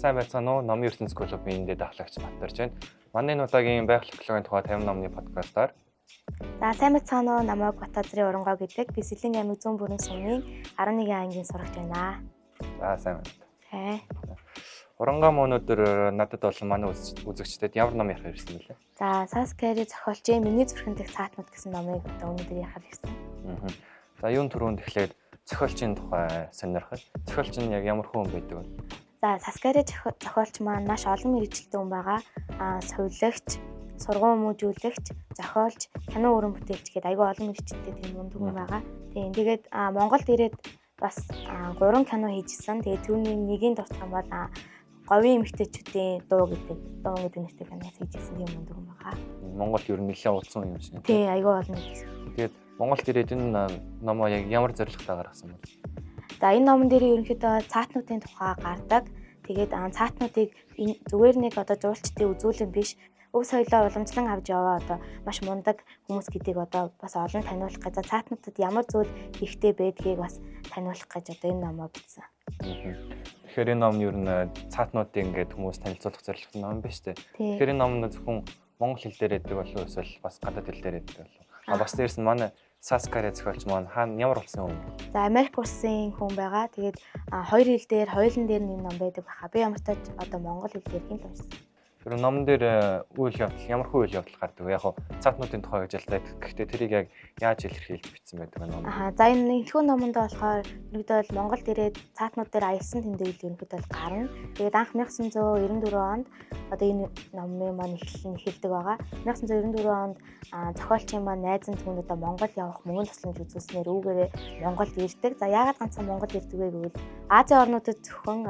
сайн байцгаана уу? Номын ертөнц клубын эндээ дахлагч Батарч байна. Манай энэ удаагийн байгаль хөдөлгөөний тухай 50 номны подкастаар За сайн байцгаана уу? Намайг Батазрын Урангой гэдэг. Би Сэлэнг аймаг Зүүн бүрэн сумын 11 ангийн сурагч байна. За сайн байна. Сайн. Урангой өнөөдөр надад болон манай үзэгчдэд ямар ном ярих ирсэн бэлээ? За Саскари зохиолчийн Миний зүрхэн дэх цаатнууд гэсэн номыг өнөөдөр ярих ирсэн. За юун түрүүнд эхлээд зохиолчийн тухай сонирхол. Зохиолч нь яг ямар хүн байдаг вэ? За Саскари зохиолч маань маш олон мэргэжилтэй хүн байгаа. Сувилагч, сургууль хүмүүжүүлэгч, зохиолч, кино уран бүтээлч гэдэг айгүй олон мэргэжилтэй тийм хүн байгаа. Тэгээд Монголд ирээд бас 3 кино хийжсэн. Тэгээд түүний нэгийн дуустал бол говийн эмэгтэйчүүдийн дуу гэдэг нэртэй кино хийжсэн юм хүн байгаа. Монголд ер нь нэлээд удсан юм шиг. Тий, айгүй олон хийжсэн. Тэгээд Монголд ирээд энэ номоо яг ямар зорилготой гаргасан бэ? За энэ номон дээр ерөнхийдөө цаатнуудын тухай гардаг. Тэгээд цаатнуудыг зүгээр нэг жуулчдын үзүүлэн биш, өв соёлоо уламжлан авч яваа маш мундаг хүмүүс гэдгийг бас олон таниулах гэж цаатнуудад ямар зүйл хэрэгтэй байдгийг бас таниулах гэж энэ номоо бичсэн. Тэгэхээр энэ ном ер нь цаатнуудын ингээд хүмүүс танилцуулах зорилготой ном биш үү? Тэгэхээр энэ ном нь зөвхөн монгол хэл дээр байдаг болов уу эсвэл бас гадаад хэл дээр байдаг болов уу? Бас дээрс нь манай Саскари зохиолч маань хаана ямар улсын хүн? За Америк улсын хүн байгаа. Тэгээд хоёр хэл дээр, хоёулын дээр нэг ном байдаг баха. Би ямар ч монгол хэл дээр хин л уншсан. Тэр номон дээр үйл явдал ямар хөө үйл явдал гардаг вэ? Яг цаатнуудын тухай гэж ялтай. Гэхдээ тэрийг яг яаж илэрхийлж бичсэн байдаг вэ ном? За энэ нэлхүү номонд болохоор ерөнхийдөө Монголд ирээд цаатнууд дээр аялсан тэмдэглэл ерөнхийдөө гарна. Тэгээд анх 1994 онд энэ номын маань эхэлдэг байгаа. 1994 онд зохиолчийн маань найз нь түүнд Монгол явах мөнгө тусламж үзүүлснээр үүгээрээ Монголд ирдэг. За яагаад ганцхан Монгол ирдэг вэ гэвэл Азийн орнуудад зөвхөн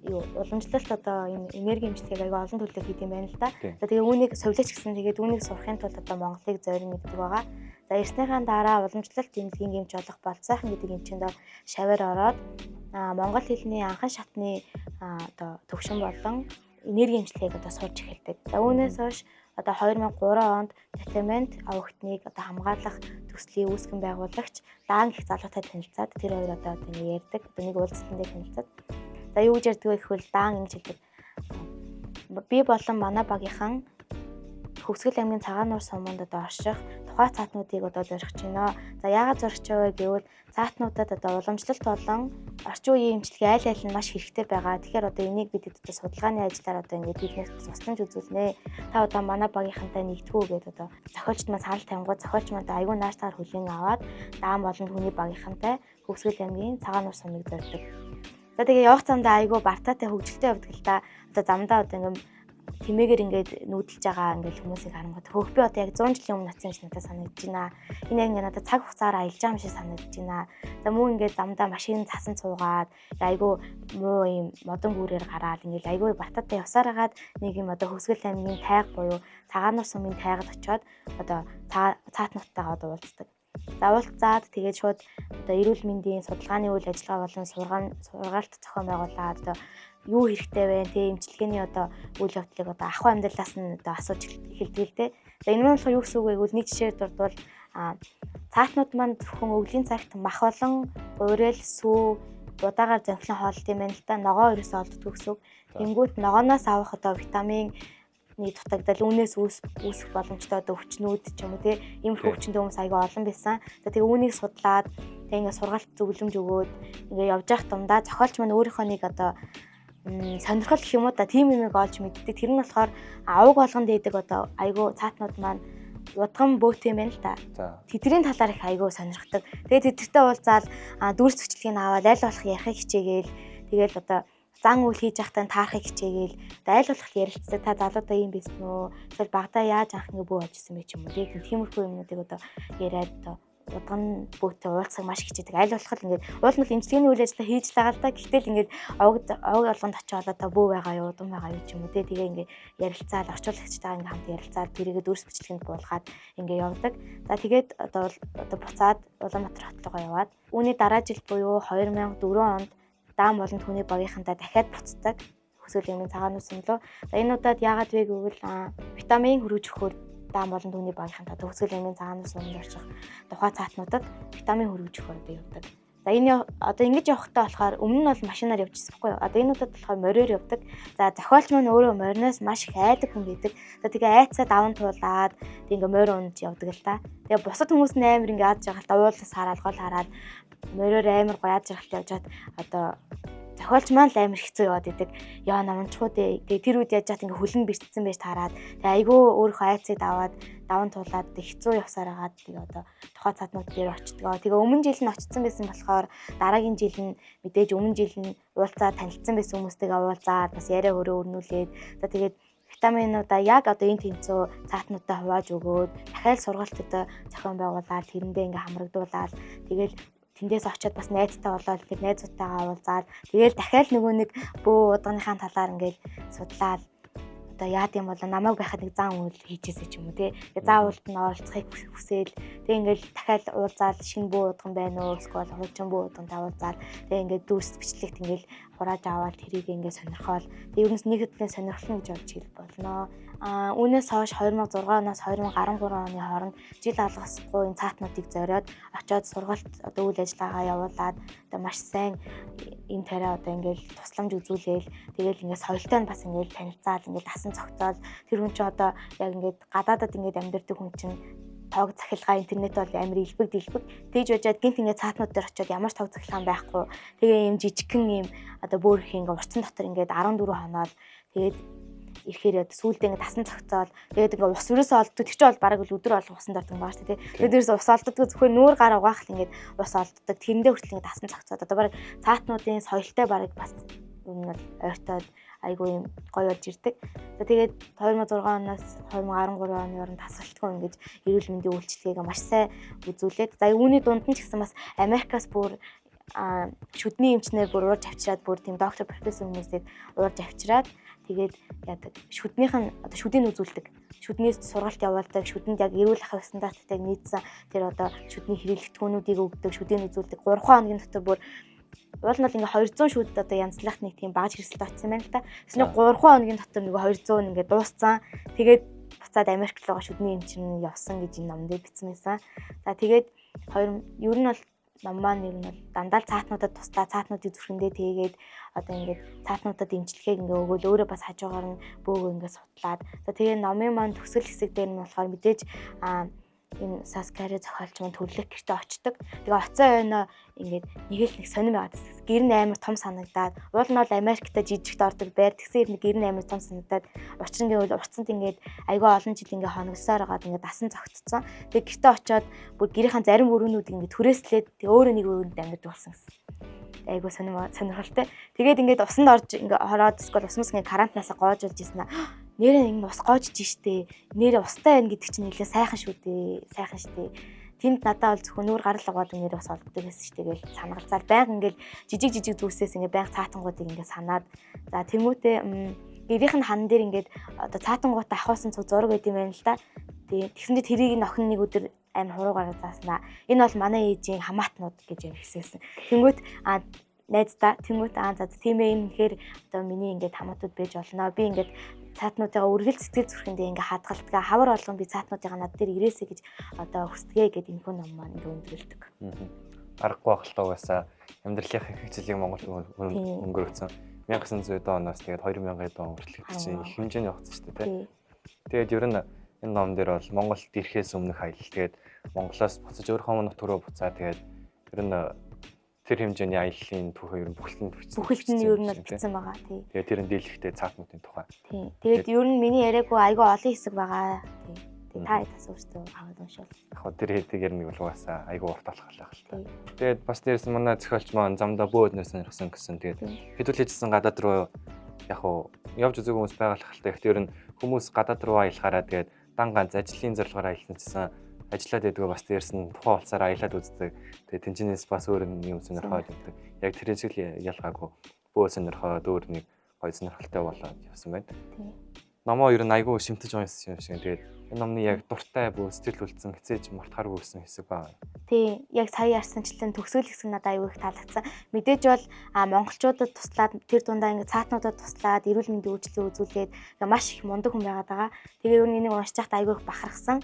уламжлалт энэ энерги эмчилгээг аяга олон төлөв хийх юм байна л да. За тэгээ үүнийг совилаач гэсэн тэгээд үүнийг сурахын тулд Монголыг зорин гэдэг байгаа. За ирснийхаа дараа уламжлалт тэмдэглэгийн эмч болох Болцайхан гэдэг эмчинд шавар ороод монгол хэлний анхан шатны төвшин болон энерги эмчилгээг сурч эхэлдэг. За үүнээс хойш 2003 онд Детемент авахтныг хамгаалах төслийн үүсгэн байгуулагч Даан гэх залуутай танилцаад тэр хоёр нэг ярьдаг. Нэг уулзалтанд танилцаад за юу гэж ярьдаг вэ гэвэл Даан ингэж хэлдэг. Би болон манай багийнхан Хөвсгөл аймгийн Цагаан нуур суманд орших тухай цаатнуудыг зорих байна. За яагаад зорих вэ гэвэл цаатнуудад уламжлалт болон орчин үеийн эмчилгээ аль нь маш хэрэгтэй байгаа. Тэгэхээр энийг бид судалгааны ажиллаар ингэж биднээс тусламж үзүүлнэ. Та манай багийнхантай нэгтгэв гэдэг зохиолчд маань санал тавингууд зохиолч маань айгүй нааштайгаар хүлээн аваад Даан болон түүний багийнхантай Хөвсгөл аймгийн Цагаан нуур сумыг зорьдог. За тэгээ явах замдаа айгүй бартаатай хөвгөлтэй явдаг л да. Замдаа тэмээгээр ингээд нүүдэлж байгаа ингээд хүмүүсийг харангуйд хөөх би яг 100 жилийн өмнө очсон юм надад санагдаж байна. Энэ яг надад цаг хугацаараа аялж байгаа юм шиг санагдаж байна. За мөн ингээд замдаа машин цасан цуугаад айгүй муу юм модон гүүрээр гараад ингээд айгүй бартаатай явсаар хагаад нэг юм Хөвсгөл аймгийн тайг буюу Цагаан нуур сумын тайгад очиод цаатнуудтайгаа уулздаг. За уулзаад тэгээд шууд эрүүл мэндийн судалгааны үйл ажиллагаа болон сургаалт зохион байгуулаад юу хэрэгтэй вэ? Эмчилгээний үйл явдлыг ахуй амьдралаас нь асууж эхэлдэг л дээ. За энэ нь болохоор юу гэсэн үг вэ гэвэл нэг жишээ дурдвал цаатнууд маань зөвхөн өвлийн цагт мах болон гурил, сүү, удаагаар зөнхлөн хоолт юм байна л да. Ногоо ерөөсөө олддог гэсэн үг. Тэнгүүт ногооноос авах витамин дутагдал үүнээс үүсэх боломжтой өвчнүүд ч юм уу иймэрхүү өвчнөд хүмүүс аяга олон байсан. За тэгээ үүнийг судлаад ингээ сургаалт зөвлөмж өгөөд ингээ явж явах дундаа зохиолч маань өөрийнхөө нэг сонирхол гэх юм уу тийм юмыг олж мэддэг. Тэр нь болохоор авг болгонд дээдэг айгу цаатнууд маань удган бөөт юм байна л да. Тэдний талаар их айгу сонирхдаг. Тэгээ тэдтэй уулзаад дүрс хүчлэгийг аваад аль болох ярихыг хичээгээл тэгэл зан үйл хийж явахдаа таарахыг хичээгээл аль болох ярилцдаг. Та залуудаа юм байсан уу? Эсвэл багадаа яаж анх ингээ бөө олжсэн бэ ч юм уу. Тиймэрхүү юмнуудыг яриад удган бөөтөө уулзах маш хичээдэг. Аль болох ингээд уулмал эмчилгээний үйл ажиллагаа хийж байгаа л да. Гэтэл ингээд овг болгонд очиод бөө байгаа юу, дум байгаа юу ч юм уу. Тэгээ ингээд ярилцаад орчуулагчтайгаа ингээд хамт ярилцаад тэрийгэ дүрс бичлэгэнд буулгаад ингээд явдаг. За тэгээд буцаад Улаанбаатар хот руугаа яваад үүний дараа жил буюу 2004 онд Даан болон түүний багийнхантай дахиад буцдаг. Хөвсгөл аймгийн Цагаан нуур сум руу. За энэ удаад яагаад вэ гэвэл витамин хөрвж өгөхөөр Даан болон түүний багийнхантай Хөвсгөл аймгийн Цагаан нуур сумд орчих тухай цаатнуудад витамин хөрвж өгөхөөр явдаг. За энэ одоо ингэж явахдаа болохоор өмнө нь бол машинаар явчихсан байхгүй юу? Одоо энэ удаад болохоор мориор явдаг. За зохиолч маань өөрөө мориноос маш их айдаг хүн байдаг. За тэгээ айцаа даван туулаад тэг ингээ морь унж явдаг л та. Тэгээ бусад хүмүүс нь амар ингээ яаж байгаа л та уулаас хараад гол хараад мориор амар гояж жаргалт явж хаад одоо зохиолч маань л амар хэцүү яваад идэг. Яа намчхууд тэгээ тэр үед яаж яат ингээ хөлн бэртсэн байж таарад. Тэгээ айгүй өөрийнхөө айцыг даван туулаад хэцүү явсаар хагаад тэгээ одоо тухайн цаатнууд дээр очтгоо. Тэгээ өмнө жил нь очсон байсан болохоор дараагийн жил нь мэдээж өмнө жил нь уулзаад танилцсан байсан хүмүүстэйгээ уулзаад бас яриа хөрөө өрнүүлээд за тэгээд витаминуудаа яг одоо энэ тэмцүү цаатнуудаа хувааж өгөөд дахиад сургалтуудаа зохион байгуулаад тэрэндээ ингээ хамрагдуулаад тэгэл тэндээс очиод бас найзтай болоод тэгээд найзуудтайгаа уулзаад тэгээд дахиад нөгөө нэг бөө удааныхаа талаар ингээл судлаад одоо яад юм бол намайг байхад нэг зан үйл хийжээсэй ч юм уу тий. Тэгээд зан үйлд нь оролцохыг хүсээл тэгээд ингээл дахиад уулзаад шинэ бөө удган байна уу эсвэл хуучин бөө удгантай уулзаад тэгээд ингээд дүүс бичлэгт ингээл хурааж аваад тэрийг ингээд сонирхоол. Тэгээд ерөнс нэг хөдөлгөөний сонирхол гэж болж хэл болно. Үүнээс хойш 2006-оноос 2013 оны хооронд жил алгасгүй энэ цаатнуудыг зориод очиод сургалт одоо үйл ажиллагаагаа явуулаад одоо маш сайн энэ тарай одоо ингээл тусламж үзүүлээл тэгээл ингээд соёлтой нь бас ингээд танилцаад ингээд дасан цогцоод тэр хүн чинь одоо яг ингээд гадаадад ингээд амьдардаг хүн чинь тоог захилгаа интернет бол амар илбэг тэгж бажаад гинт ингээд цаатнууд дээр очиод ямар ч тоог захилгаан байхгүй тэгээ юм жижигхэн юм одоо бүр их ингээд урцсан дотор ингээд 14 хоноод тэгээд ирэхээр сүүлдээ ингээд дасан цогцоод тэгээд ингээд ус өрөөсөө олддог тэр чинь бол бараг өдөр болгон усан дордог юм байна шүү дээ. Тэгээд дээрээс ус олддог зөвхөн нүүр гар угаах л ингээд ус олддог тэрэндээ хүртэл ингээд дасан цогцоод одоо бараг цаатнуудын соёлтой бараг бас юм бол ойртоод айгүй юм гоё болж ирдэг. За тэгээд 2006 оноос 2013 оны хооронд тасралтгүй ингэж эрүүл мэндийн үйлчилгээгээ маш сайн үзүүлээд за үүний дунд нь ч гэсэн бас Америкаас бүр шүдний эмчнэр бүр уурж авчираад бүр тийм доктор профессор хүмүүсийг уурж авчираад тэгээд яадаг шүднийх нь одоо шүдийг үзүүлдэг. Шүднээс сургалт явуулдаг, шүдэнд яг эрүүл ахуй стандарттай нийцсэн тэр одоо шүдний хэрэглэгдэхүүнүүдийг өгдөг, шүдийг үзүүлдэг. 3 хоногийн дотор бүр уул нь бол ингээ 200 шүд одоо янзлах нэг тийм багаж хэрэгсэлд очсон байна л та. Тэсний 3 хоногийн дотор нөгөө 200 ингээ дууссан. Тэгээд буцаад Америк руу шүдний эмчнэр явсан гэж энэ номд бичсэн байсан. За тэгээд ер нь бол ном маань ер нь бол дандаа цаатнуудад туслаа, цаатнуудыг зүрхэндээ тэгээд одоо ингээд цаатнуудад эмчилгээг ингээ өгөөл өөрөө бас хажуугаар нь бөөгөө ингээ судлаад. За тэгээд номын маань төгсгөл хэсэг дээр нь болохоор мэдээж энэ Саскари зохиолч маань төрлөх гэртээ очдог. Тэгээ оцоо ойноо ингээд нэг сонирм байгаад байна. Гэр нь амар том санагдаад, уул нь бол Америкта жижигт ордог байр. Тэгсэн гэр нь амар том санагдаад, учир нь гэвэл урцанд ингээд айгүй олон жил ингээд хоногсоор байгаад ингээд дасан зогтцсон. Тэгээ гэртээ очиод бүр гэрийнхэн зарим өрөөнүүд ингээд түрээслээд тэгээ өөрөө нэг өрөөнд амьдарч болсон гэсэн. Айгүй сонирхолтой. Тэгээд ингээд усанд орж ингээд хороод эсвэл усмас ингээд карантинаас гоож болж ирсэн. Нэрээ ингэ ус гоожж штэ. Нэрээ устай байна гэдэг чинь нэлээ сайхан шүү дээ. Сайхан штэ. Тэнд надад бол зөвхөн нүүр гарал угаад нэрээ ус олддог гэсэн штэ гэж санагалзаад байнга ингээл жижиг зүйлсээс ингээ байнга цаатангуудыг ингээ санаад за тэмүүтээ гэрийнх нь хан дээр ингээд одоо цаатангуудаа ахуулсан цог зураг байт юм байна л да. Тэгсэндээ тэрийг нь охин нэг өдөр амар хуруугаар зааснаа. Энэ бол манай ээжийн хамаатнууд гэж юм хэлсэн. Тэнгүүт найздаа тэнгүүт за тийм ээ энэ тэгэхээр одоо миний ингээд хамаатууд байж болно. Би ингээд цаатнуудаа үргэлж сэтгэл зүрхэндээ ингээ хадгалдаг. Хавар болгон би цаатнуудаа над дээр ирээсэй гэж одоо хүсдэгэ гэдэг энэ хүн ном маань ингээ өндөрлөдөг. Аргагүй ахaltaа угаасаа амьдралын хэвчлийг Монголд өнгөрөөсөн 1900 оноос тэгээд 2000 он хүртэл чинь их хэмжээний явагдсан шүү дээ. Тэгээд ер нь энэ ном дээр бол Монголд ирэхээс өмнөх аялал тэгээд Монголоос буцаж өөрийнхөө нутг руу буцаа тэгээд ер нь тэр хэмжээний аяллаа түүхээ ер нь бүхэлдэнд бичсэн. Бүхэлд нь ер нь бичсэн байгаа тий. Тэгээд тэрэн дийлэхтэй цаатнуудын тухай. Тий. Тэгээд ер нь миний яриаггүй айгүй олон хэсэг байгаа. Тий. Тэгээд та ятас өөртөө аваад уншвал. Яг тэр хэдийгээр нэг бол угаасаа айгүй урт алхах л. Тэгээд бас дээрс манай зохиолч маань замдаа бөөднөөс сонирхсан гэсэн. Тэгээд хэдүүлээжсэн гадаад руу яг уу явж үзэг хүмүүс байгалах л та. Их тэр нь хүмүүс гадаад руу аялахаараа тэгээд дан ганц ажлын зорилгоор аялсан гэсэн ажиллаад байдгаа бас дээрс нь тухайн улсаар аялаад үздэг. Тэгээ тэнцэнээс бас өөр нэг юм сонирхоод байдаг. Яг тэр шиг ялгаагүй бөө сонирхоод өөр нэг гоё сонирхолтой болоод явсан байна. Номоо ер нь айгүй шимтэж байгаа юм шиг. Тэгээд энэ номны яг дуртай бөө сэтгэл үлдсэн хэцээж мартахааргүй гэсэн хэсэг байна. Тий, яг сая ярьсанчлан төгсгөл хэсэг надад айгүй их таалагдсан. Мэдээж бол монголчуудад туслаад тэр дундаа ингээ цаатнуудад туслаад эрүүл мэндийн үйлчлэг үзүүлээд маш их мундаг хүн байгаад байгаа. Тэгээ ер нь энийг уншиж байхдаа айгүй их бахархсан.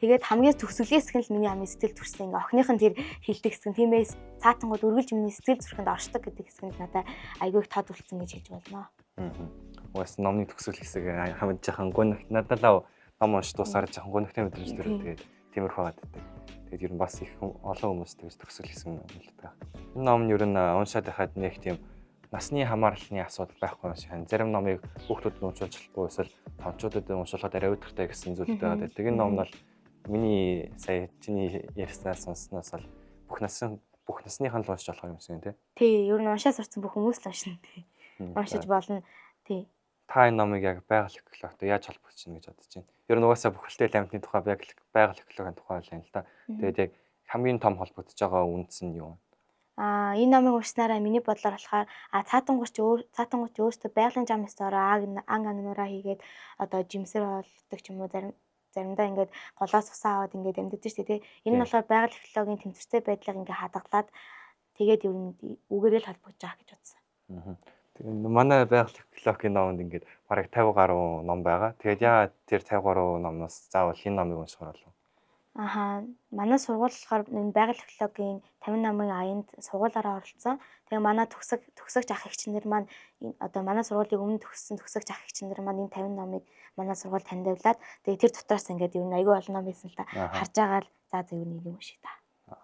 Тэгээд хамгийн төгсгөлийн хэсэг нь л миний хамгийн сэтгэл төрсөн. Ингээ охиных нь тэр хилдэг хэсэг нь тиймээс цаатангууд үргэлж миний сэтгэл зүрхэнд оршдог гэдэг хэсэг нь надад айгүй их тод үлдсэн гэж хэлж болно. Уус номны төгсгөл хэсэг хамт жахан гонх надад л ном унш дуусаар жахан гонхтой мэдрэмж төрөв. Тэгээд тиймэрхүү гаддаг. Тэгээд ер нь бас их олон хүмүүс тэгж төгсгөл хэсэг юм болдог. Энэ ном нь ер нь уншаад байхад нэг тийм насны хамаарлалны асуудал байхгүй юм шиг. Зарим номыг хүүхдүүдэд уншуулж болохгүй эсвэл томчуудад уншуулахад арай өдөртэй гэсэн зүйлтэй байдаг. Энэ ном нь бол миний сая чиний ярьснаар сонсноос бол бүх насныхан л уншиж болох юм шиг тийм. Тий, ер нь уншаа сурсан бүх хүмүүс л уншина тий. Уншиж болно. Тий. Та энэ номыг яг байгаль экологтой яаж холбогдож чинь гэж бодож байна. Ер нь угаасаа бүхэлдээ амьтны тухай байгаль экологийн тухай л юм л да. Тэгээд яг хамгийн том холбогдож байгаа үндэс нь юу вэ? Энэ номыг уншсанараа миний бодлоор болохоор цаатангууд өөрсдөө байгалийн зам ёсороо ан агнуураа хийгээд одоо жимсэр болдог ч юм уу заримдаа ингээд голоос усаа аваад ингээд амьддаг шүү дээ. Энэ нь болохоор байгаль экологийн тэмцвэртэй байдлыг ингээд хадгалаад тэгээд ер нь үгээрээ л холбогдож байгаа гэж бодсон. Тэгээд манай байгаль экологийн номонд ингээд бараг 50 гаруй ном байгаа. Тэгээд яагаад тэр 50 гаруй номноос заавал энэ номыг унших болов? Манай сургууль болохоор энэ байгаль экологийн 50 номын аянд сургуулаараа оролцсон. Тэгээ манай төгсөгч ах эгчнэр маань одоо манай сургуулийн өмнө төгссөн төгсөгч ах эгчнэр маань энэ 50 номыг манай сургууль таньдуулаад тэгээ тэр дотроос ингээд ер нь аягүй олон ном байсан л та. Харж байгаа л за ер нь юм шиг та.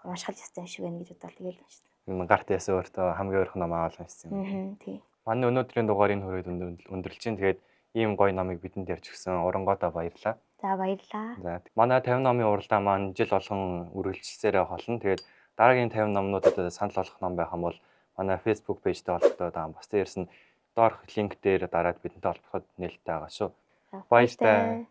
Уншихал ёстой юм шиг байна гэж бодвол тэгээл уншсан. Энэ гарт ясаа өөртөө хамгийн өөрх ном аваад уншсан юм. Тий. Манай өнөөдрийн дугаарыг хүрээд өндөрлж чинь тэгээд ийм гоё номыг бидэнд ярьж өгсөн Оронгодоо баярлалаа. За баярлалаа. За манай 50 номын уралдаан маань жил болгон үргэлжилсээрээ холно. Тэгээд дараагийн 50 номнуудад санал болгох ном байх юм бол манай Facebook пэйжтэй холбогдоод байгаа. Бас дээрс нь доорх линк дээр дараад бидэнтэй холбоход нээлттэй байгаа шүү. Баяртай.